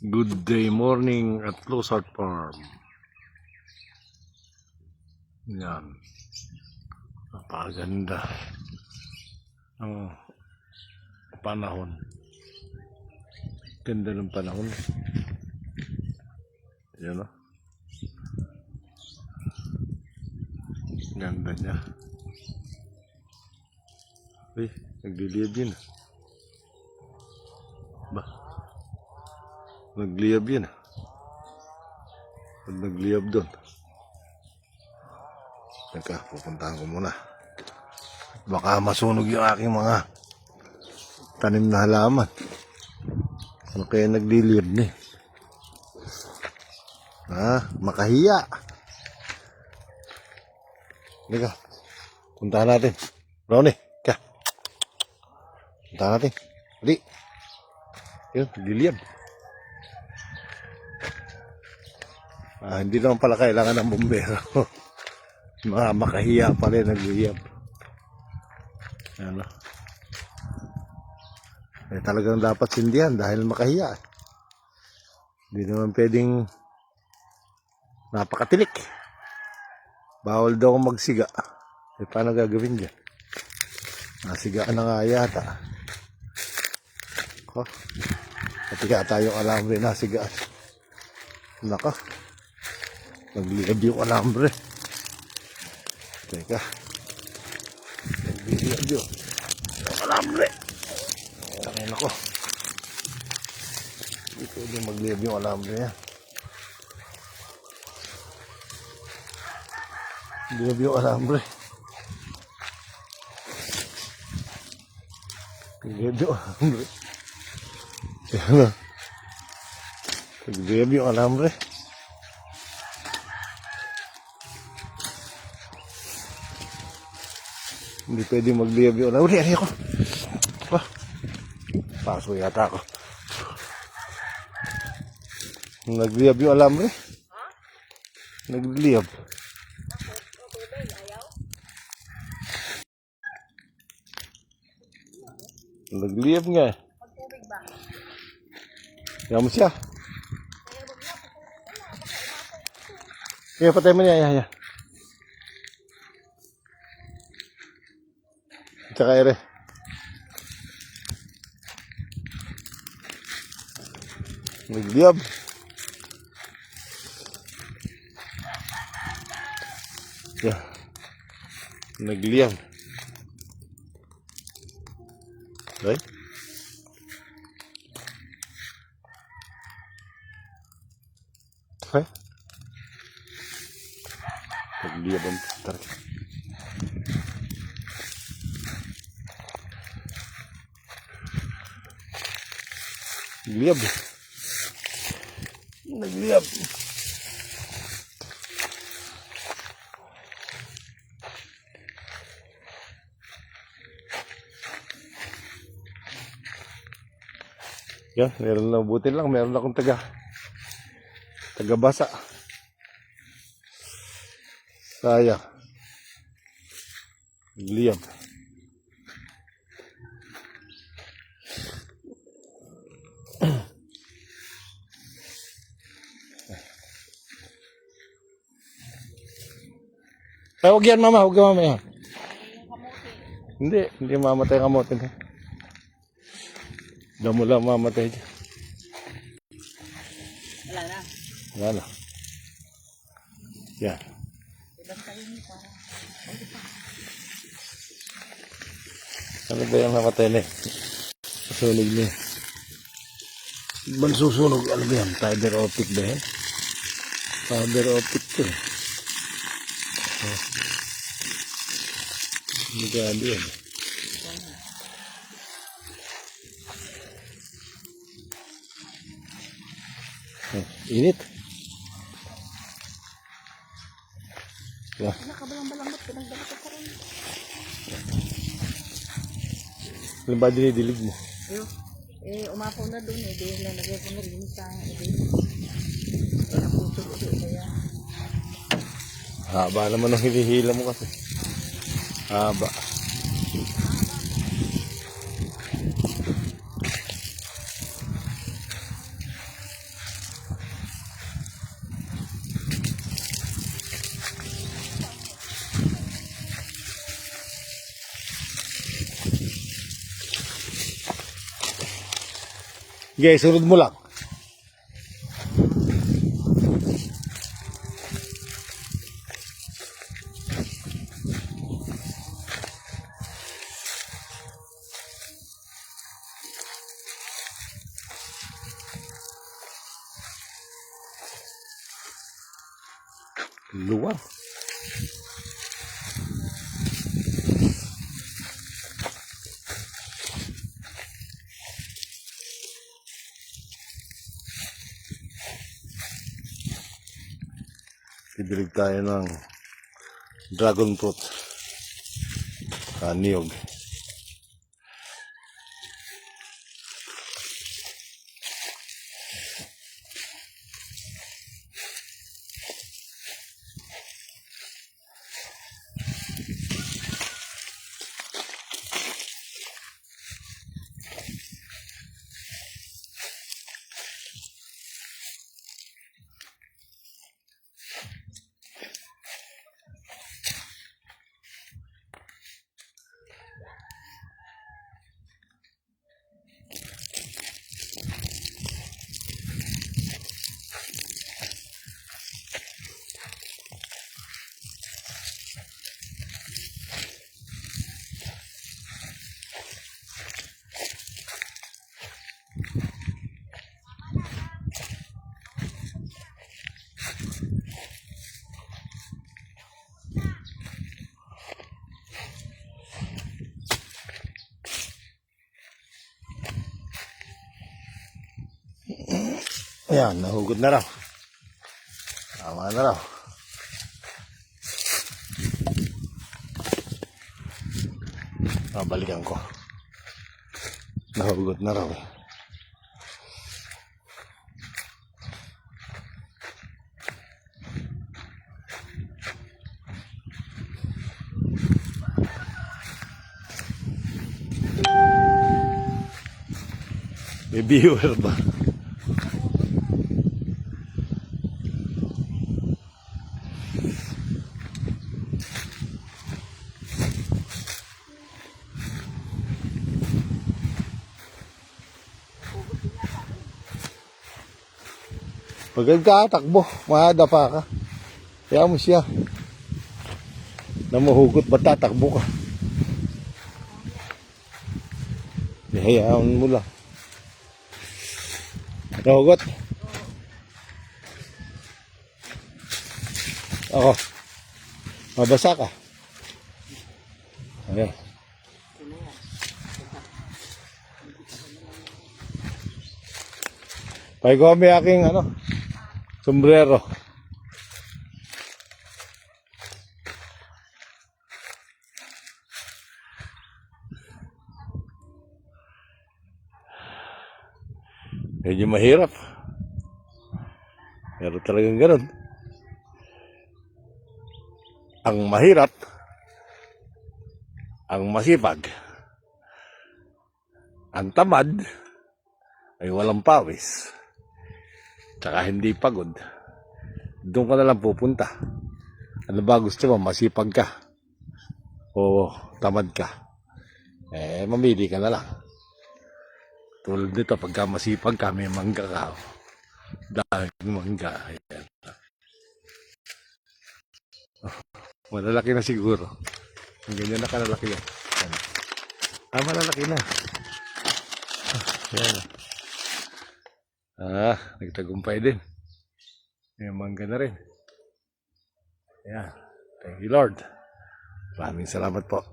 Good day morning at Losart Farm. Yan. Napakaganda ang panahon. Ganda ng panahon. Yan o. Ganda niya. Uy, nagliliyab yun. Ba? Nagliyab yun. Pag nagliyab doon. Teka, pupuntahan ko muna. Baka masunog yung aking mga tanim na halaman. Ano kaya nagliliyab ni? Makahiya. Teka, puntahan natin. Brownie, ka. Puntahan natin. Dali. Yun, nagliliyab. Hindi naman pala kailangan ng bumbero. Mga makahiya pa rin nagliyab. Ano? Talagang dapat sindihan dahil makahiya. Hindi naman pwedeng napakatilik. Bawal daw magsiga. Paano gagawin dyan? Nasigaan na nga yata. Pati ka tayong alambre nasigaan. Naka. Nagliyab yung alambre. Teka. Nagliyab yung alambre. Tangin ako. Hindi pwede magliyab yung alambre yan. Nagliyab yung alambre. Nagliyab yung alambre. Yan na. Nagliyab yung alambre. Hindi pwede magliyab yung alambre. Ano ako? Paso yata ako. Nagliyab yung alambre. Nagliyab. Nagliyab nga eh. Kaya mo siya. Kaya patay mo niya.Aya. Tsaka ere. Nagliyab. Yeah. Nagliyab. Right? Okay. Nagliyab ang tarik. Nagliyab. Nagliyab. Yan, meron lang buti lang, meron akong taga-basa. Sayang. Nagliyab. Huwag yan mama, huwag yan mamaya. Hindi mamatay ang kamote. Damo lang mamatay dyan. Wala na. Wala na. Yan. Ano ba yung namatay na eh? Susunog niya. Ban susunog? Ano ba yan? Fiber optic ba yan? Fiber optic to eh. Hindi gado yan. Init. Nakabalang-balangot, pinagdagat ka rin. Ano ba dinidilig mo? Umapaw na doon eh. Dahil lang lagay ko na rin sa naputol ulit kaya. Haba naman ang hinihila mo kasi. Haba. Sige, sunod mo lang. Luwang. Pidilig tayo ng dragon fruit. Niyog. Ayan, nahugod na raw. Tama na raw. Balikan ko. Nahugod na raw eh. May viewer ba? Pag nagkatakbo, mahadapa ka. Kaya mo siya. Na mahugot, ba't tatakbo ka? Hayaan mo lang. Nahugot? Ako. Mabasa ka. Ayan. Pag ko may aking sombrero. Medyo mahirap. Pero talagang ganun. Ang mahirap, ang masipag, ang tamad, ay walang pawis. Tsaka hindi pagod. Doon ka na lang pupunta. Ano ba gusto mo? Masipag ka o tamad ka? Mamili ka na lang. Tulad nito, pagka masipag ka, may mangga ka. Dahil mangga. Ayan. Malalaki na siguro. Ang ganyan na kalalaki yan. Malalaki na. Ayan. Nagtagumpay din. May mangga na rin. Ayan. Thank you, Lord. Maraming salamat po.